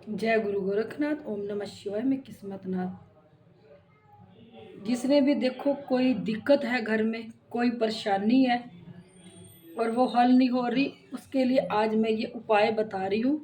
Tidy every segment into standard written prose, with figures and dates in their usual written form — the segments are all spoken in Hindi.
जय गुरु गोरखनाथ। ओम नमः शिवाय में किस्मतनाथ। जिसने भी देखो कोई दिक्कत है घर में, कोई परेशानी है और वो हल नहीं हो रही, उसके लिए आज मैं ये उपाय बता रही हूँ।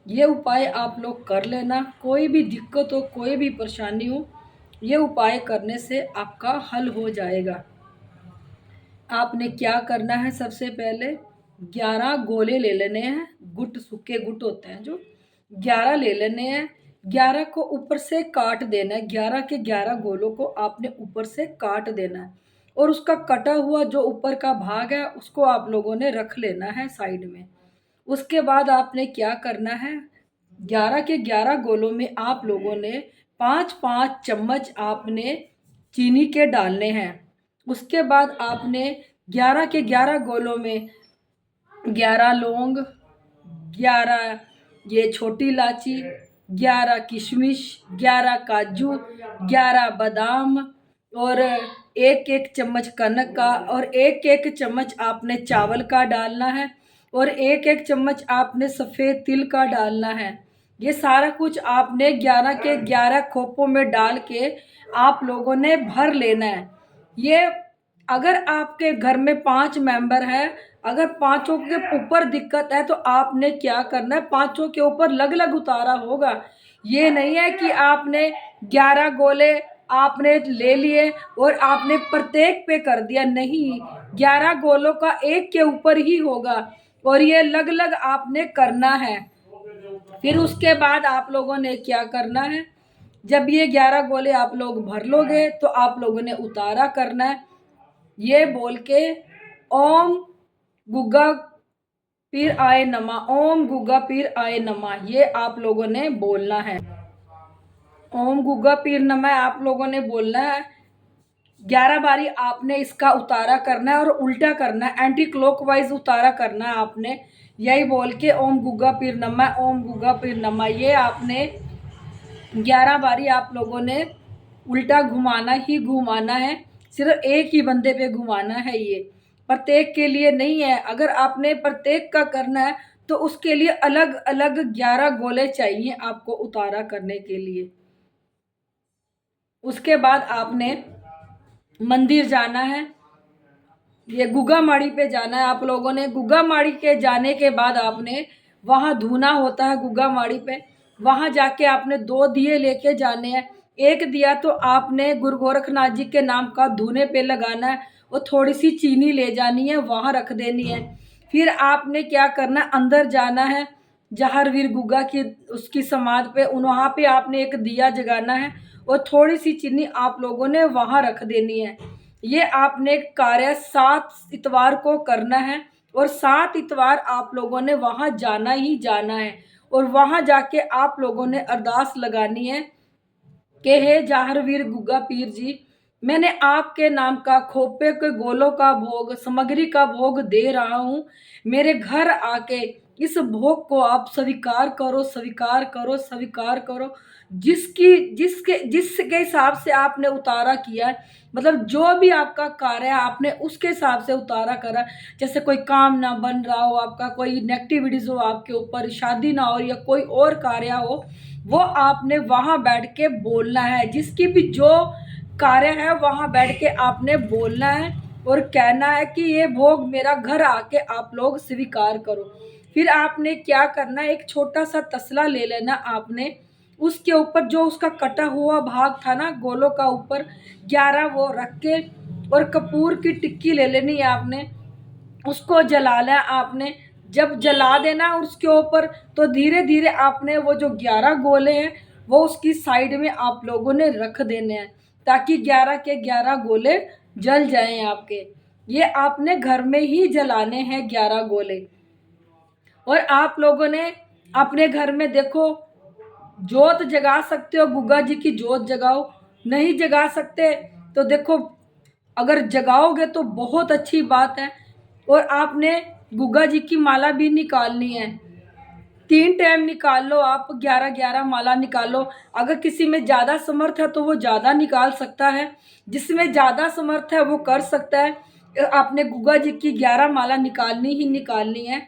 ये उपाय आप लोग कर लेना। कोई भी दिक्कत हो, कोई भी परेशानी हो, ये उपाय करने से आपका हल हो जाएगा। आपने क्या करना है, सबसे पहले 11 गोले ले लेने हैं। गुट, सूखे गुट होते हैं जो, 11 ले लेने हैं। 11 को ऊपर से काट देना है। 11 के 11 गोलों को आपने ऊपर से काट देना है और उसका कटा हुआ जो ऊपर का भाग है उसको आप लोगों ने रख लेना है साइड में। उसके बाद आपने क्या करना है, 11 के 11 गोलों में आप लोगों ने 5-5 चम्मच आपने चीनी के डालने हैं। उसके बाद आपने 11 के 11 गोलों में 11 लौंग, 11 ये छोटी इलायची, 11 किशमिश, 11 काजू, 11 बादाम और एक एक चम्मच कनक का और एक एक चम्मच आपने चावल का डालना है और एक एक चम्मच आपने सफ़ेद तिल का डालना है। ये सारा कुछ आपने 11 के 11 खोपों में डाल के आप लोगों ने भर लेना है। ये अगर आपके घर में 5 मेंबर है, अगर पांचों के ऊपर दिक्कत है तो आपने क्या करना है, पांचों के ऊपर अलग अलग उतारा होगा। ये नहीं है कि आपने 11 गोले आपने ले लिए और आपने प्रत्येक पे कर दिया, नहीं, 11 गोलों का एक के ऊपर ही होगा और ये अलग अलग आपने करना है। फिर उसके बाद आप लोगों ने क्या करना है, जब ये 11 गोले आप लोग भर लोगे तो आप लोगों ने उतारा करना है, ये बोल के ओम गुग्गा पीर आए नमा, ओम गुग्गा पीर आए नमा, ये आप लोगों ने बोलना है। ओम गुग्गा पीर नमा आप लोगों ने बोलना है। 11 बारी आपने इसका उतारा करना है और उल्टा करना है, एंटी क्लॉकवाइज उतारा करना है आपने, यही बोल के ओम गुग्गा पीर नमा, ओम गुग्गा पीर नमा, ये आपने 11 बारी आप लोगों ने उल्टा घुमाना ही घुमाना है। सिर्फ एक ही बंदे पे घुमाना है, ये प्रत्येक के लिए नहीं है। अगर आपने प्रत्येक का करना है तो उसके लिए अलग अलग 11 गोले चाहिए आपको उतारा करने के लिए। उसके बाद आपने मंदिर जाना है, ये गुग्गा माड़ी पे जाना है आप लोगों ने। गुग्गा माड़ी के जाने के बाद आपने वहाँ धूना होता है गुग्गा माड़ी पे, वहाँ जाके आपने 2 दिए लेके जाने हैं। एक दिया तो आपने गुरु गोरखनाथ जी के नाम का धूने पे लगाना है और थोड़ी सी चीनी ले जानी है, वहाँ रख देनी है। फिर आपने क्या करना, अंदर जाना है जहर वीर गुग्गा की उसकी समाधि पे, वहाँ पे आपने एक दिया जगाना है और थोड़ी सी चीनी आप लोगों ने वहाँ रख देनी है। ये आपने कार्य 7 इतवार को करना है और 7 इतवार आप लोगों ने वहाँ जाना ही जाना है और वहाँ जाके आप लोगों ने अरदास लगानी है कि हे जाहरवीर गुग्गा पीर जी, मैंने आपके नाम का खोपे के गोलों का भोग, सामग्री का भोग दे रहा हूँ। मेरे घर आके इस भोग को आप स्वीकार करो, स्वीकार करो, स्वीकार करो। जिसके हिसाब से आपने उतारा किया है, मतलब जो भी आपका कार्य है आपने उसके हिसाब से उतारा करा। जैसे कोई काम ना बन रहा हो आपका, कोई नेगेटिविटीज हो आपके ऊपर, शादी ना हो या कोई और कार्य हो, वो आपने वहाँ बैठ के बोलना है। जिसकी भी जो कार्य है वहाँ बैठ के आपने बोलना है और कहना है कि ये भोग मेरा घर आके आप लोग स्वीकार करो। फिर आपने क्या करना है, एक छोटा सा तसला ले लेना आपने, उसके ऊपर जो उसका कटा हुआ भाग था ना गोलों का ऊपर, 11 वो रख के और कपूर की टिक्की ले लेनी है आपने, उसको जलाना है आपने। जब जला देना उसके ऊपर तो धीरे धीरे आपने वो जो 11 गोले हैं वो उसकी साइड में आप लोगों ने रख देने हैं ताकि 11 के 11 गोले जल जाएं आपके। ये आपने घर में ही जलाने हैं 11 गोले। और आप लोगों ने अपने घर में देखो जोत जगा सकते हो, गुग्गा जी की जोत जगाओ, नहीं जगा सकते तो देखो अगर जगाओगे तो बहुत अच्छी बात है। और आपने गुग्गा जी की माला भी निकालनी है, 3 टाइम निकाल लो आप, 11-11 माला निकालो। अगर किसी में ज़्यादा समर्थ है तो वो ज़्यादा निकाल सकता है, जिसमें ज़्यादा समर्थ है वो कर सकता है। आपने गुग्गा जी की 11 माला निकालनी ही निकालनी है।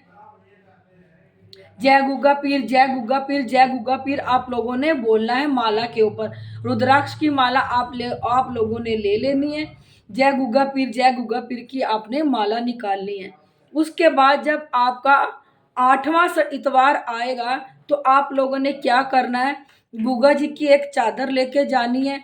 जय गुग्गा पीर, जय गुग्गा पीर, जय गुग्गा पीर आप लोगों ने बोलना है माला के ऊपर। रुद्राक्ष की माला आप लोगों ने ले लेनी है। जय गुग्गा पीर, जय गुग्गा पीर की आपने माला निकालनी है। उसके बाद जब आपका 8वां इतवार आएगा तो आप लोगों ने क्या करना है, गुग्गा जी की एक चादर लेके जानी है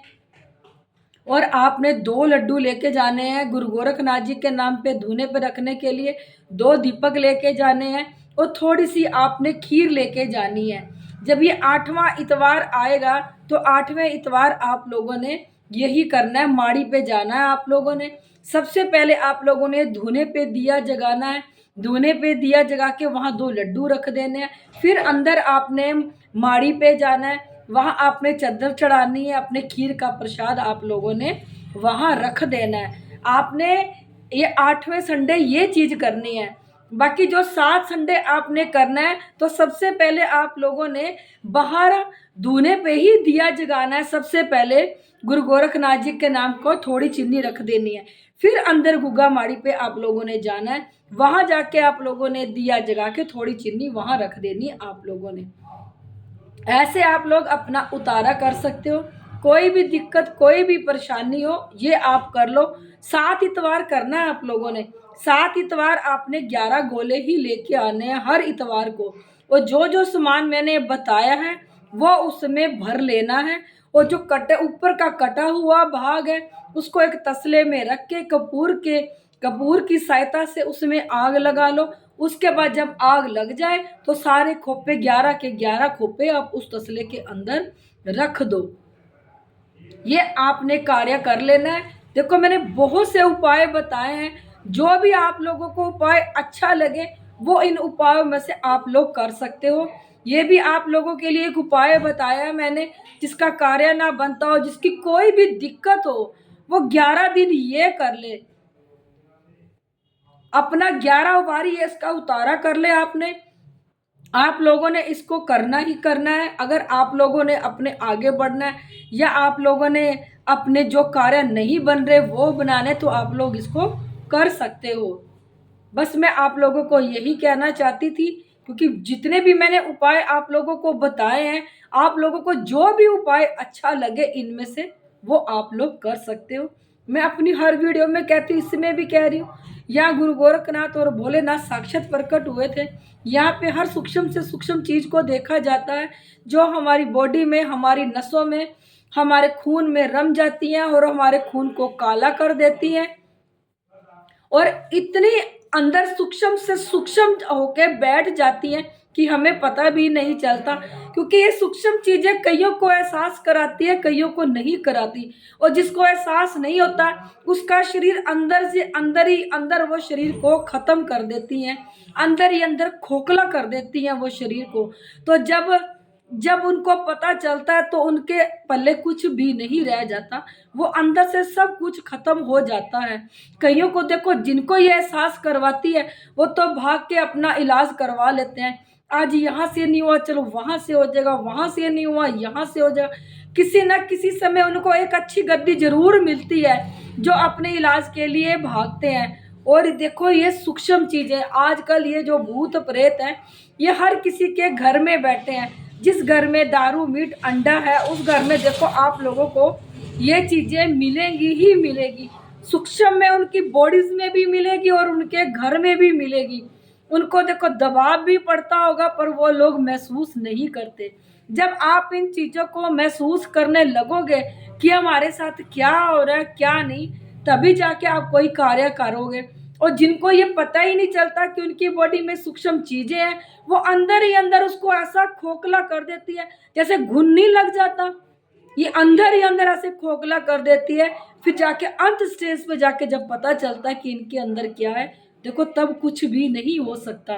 और आपने 2 लड्डू लेके जाने हैं गुरु गोरखनाथ जी के नाम पे धूने पे रखने के लिए। 2 दीपक लेके जाने हैं और थोड़ी सी आपने खीर लेके जानी है। जब ये 8वां इतवार आएगा तो 8वें इतवार आप लोगों ने यही करना है, माड़ी पे जाना है आप लोगों ने। सबसे पहले आप लोगों ने धूने पे दिया जगाना है। धूने पे दिया जगा के वहाँ 2 लड्डू रख देने हैं। फिर अंदर आपने माड़ी पे जाना है, वहाँ आपने चद्दर चढ़ानी है, अपने खीर का प्रसाद आप लोगों ने वहाँ रख देना है। आपने ये 8वें संडे ये चीज़ करनी है। बाकी जो 7 संडे आपने करना है तो सबसे पहले आप लोगों ने बाहर धूने पे ही दिया जगाना है। सबसे पहले गुरु गोरखनाथ जी के नाम को थोड़ी चीनी रख देनी है। फिर अंदर गुग्गा माड़ी पे आप लोगों ने जाना है, वहाँ जाके आप लोगों ने दिया जगा के थोड़ी चीनी वहाँ रख देनी है आप लोगों ने। ऐसे आप लोग अपना उतारा कर सकते हो। कोई भी दिक्कत, कोई भी परेशानी हो, ये आप कर लो। 7 इतवार करना है आप लोगों ने। 7 इतवार आपने 11 गोले ही लेके आने हैं हर इतवार को। और जो जो सामान मैंने बताया है वो उसमें भर लेना है। और जो कटे ऊपर का कटा हुआ भाग है उसको एक तसले में रख के कपूर की सहायता से उसमें आग लगा लो। उसके बाद जब आग लग जाए तो सारे खोपे 11 के 11 खोपे आप उस तसले के अंदर रख दो। ये आपने कार्य कर लेना है। देखो मैंने बहुत से उपाय बताए हैं, जो भी आप लोगों को उपाय अच्छा लगे वो इन उपायों में से आप लोग कर सकते हो। ये भी आप लोगों के लिए एक उपाय बताया है मैंने, जिसका कार्य ना बनता हो, जिसकी कोई भी दिक्कत हो, वो 11 दिन ये कर ले, अपना 11 बारी इसका उतारा कर ले आपने। आप लोगों ने इसको करना ही करना है। अगर आप लोगों ने अपने आगे बढ़ना है या आप लोगों ने अपने जो कार्य नहीं बन रहे वो बनाने, तो आप लोग इसको कर सकते हो। बस मैं आप लोगों को यही कहना चाहती थी, क्योंकि जितने भी मैंने उपाय आप लोगों को बताए हैं, आप लोगों को जो भी उपाय अच्छा लगे इनमें से वो आप लोग कर सकते हो। मैं अपनी हर वीडियो में कहती हूँ, इसमें भी कह रही हूँ, यहाँ गुरु गोरखनाथ और भोलेनाथ साक्षात प्रकट हुए थे। यहाँ पे हर सूक्ष्म से सूक्ष्म चीज़ को देखा जाता है, जो हमारी बॉडी में, हमारी नसों में, हमारे खून में रम जाती हैं और हमारे खून को काला कर देती हैं और इतनी अंदर सूक्ष्म से सूक्ष्म होके बैठ जाती हैं कि हमें पता भी नहीं चलता। क्योंकि ये सूक्ष्म चीज़ें कईयों को एहसास कराती है, कईयों को नहीं कराती। और जिसको एहसास नहीं होता उसका शरीर अंदर से अंदर ही अंदर वो शरीर को ख़त्म कर देती हैं, अंदर ही अंदर खोखला कर देती हैं वो शरीर को। तो जब उनको पता चलता है तो उनके पल्ले कुछ भी नहीं रह जाता, वो अंदर से सब कुछ खत्म हो जाता है। कईयों को देखो, जिनको ये एहसास करवाती है वो तो भाग के अपना इलाज करवा लेते हैं। आज यहाँ से नहीं हुआ, चलो वहाँ से हो जाएगा, वहाँ से नहीं हुआ, यहाँ से हो जाएगा। किसी न किसी समय उनको एक अच्छी गद्दी जरूर मिलती है जो अपने इलाज के लिए भागते हैं। और देखो ये सूक्ष्म चीज़ें, आजकल ये जो भूत प्रेत हैं ये हर किसी के घर में बैठे हैं। जिस घर में दारू मीट अंडा है उस घर में देखो आप लोगों को ये चीज़ें मिलेंगी ही मिलेगी। सूक्ष्म में उनकी बॉडीज में भी मिलेगी और उनके घर में भी मिलेगी। उनको देखो दबाव भी पड़ता होगा पर वो लोग महसूस नहीं करते। जब आप इन चीज़ों को महसूस करने लगोगे कि हमारे साथ क्या हो रहा है क्या नहीं, तभी जाके आप कोई कार्य करोगे। और जिनको ये पता ही नहीं चलता कि उनकी बॉडी में सूक्ष्म चीज़ें हैं, वो अंदर ही अंदर उसको ऐसा खोखला कर देती है जैसे घुन नहीं लग जाता, ये अंदर ही अंदर ऐसे खोखला कर देती है। फिर जाके अंत स्टेज पे जाके जब पता चलता है कि इनके अंदर क्या है, देखो तब कुछ भी नहीं हो सकता।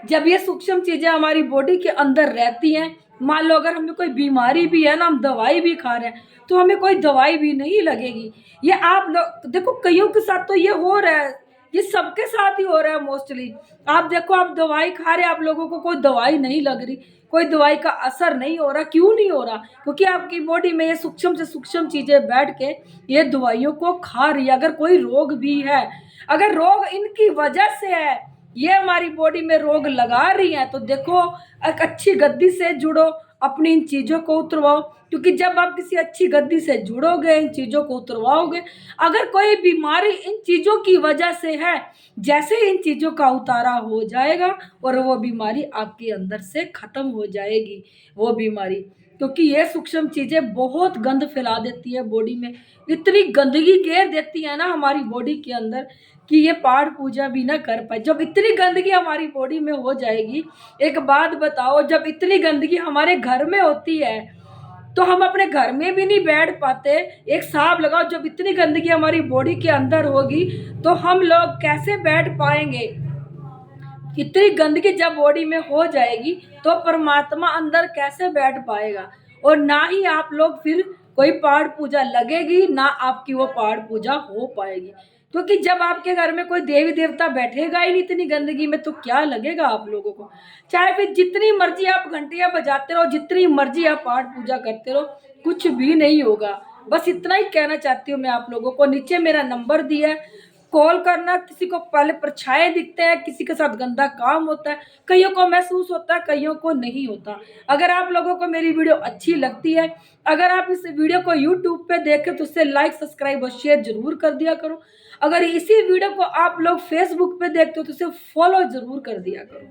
जब ये सूक्ष्म चीजें हमारी बॉडी के अंदर रहती हैं, मान लो अगर हमें कोई बीमारी भी है ना, हम दवाई भी खा रहे हैं तो हमें कोई दवाई भी नहीं लगेगी। ये आप लोग देखो, कईयों के साथ तो ये हो रहा है, ये सबके साथ ही हो रहा है मोस्टली। आप देखो, आप दवाई खा रहे हैं, आप लोगों को कोई दवाई नहीं लग रही, कोई दवाई का असर नहीं हो रहा। क्यों नहीं हो रहा? क्योंकि आपकी बॉडी में ये सूक्ष्म से सूक्ष्म चीजें बैठ के ये दवाइयों को खा रही है। अगर कोई रोग भी है, अगर रोग इनकी वजह से है ये हमारी बॉडी में रोग लगा रही हैं, तो देखो एक अच्छी गद्दी से जुड़ो, अपनी इन चीज़ों को उतरवाओ। क्योंकि जब आप किसी अच्छी गद्दी से जुड़ोगे, इन चीज़ों को उतरवाओगे, अगर कोई बीमारी इन चीज़ों की वजह से है, जैसे इन चीज़ों का उतारा हो जाएगा और वो बीमारी आपके अंदर से ख़त्म हो जाएगी वो बीमारी। क्योंकि ये सूक्ष्म चीज़ें बहुत गंद फैला देती है बॉडी में, इतनी गंदगी घेर देती है ना हमारी बॉडी के अंदर कि ये पाठ पूजा भी ना कर पाए। जब इतनी गंदगी हमारी बॉडी में हो जाएगी, एक बात बताओ, जब इतनी गंदगी हमारे घर में होती है तो हम अपने घर में भी नहीं बैठ पाते। एक हिसाब लगाओ, जब इतनी गंदगी हमारी बॉडी के अंदर होगी तो हम लोग कैसे बैठ पाएंगे। इतनी गंदगी जब बॉडी में हो जाएगी तो परमात्मा अंदर कैसे बैठ पाएगा। और ना ही आप लोग फिर कोई पाठ पूजा लगेगी, ना आपकी वो पाठ पूजा हो पाएगी। क्योंकि जब आपके घर में कोई देवी देवता बैठेगा ही नहीं इतनी गंदगी में, तो क्या लगेगा आप लोगों को। चाहे फिर जितनी मर्जी आप घंटियां बजाते रहो, जितनी मर्जी आप पाठ पूजा करते रहो, कुछ भी नहीं होगा। बस इतना ही कहना चाहती हूँ मैं आप लोगों को। नीचे मेरा नंबर दिया है, कॉल करना। किसी को पहले परछाए दिखते हैं, किसी के साथ गंदा काम होता है, कईयों को महसूस होता है, कईयों को नहीं होता। अगर आप लोगों को मेरी वीडियो अच्छी लगती है, अगर आप इस वीडियो को यूट्यूब पे देखें तो उससे लाइक, सब्सक्राइब और शेयर जरूर कर दिया करो। अगर इसी वीडियो को आप लोग फेसबुक पे देखते हो तो उसे फॉलो जरूर कर दिया करो।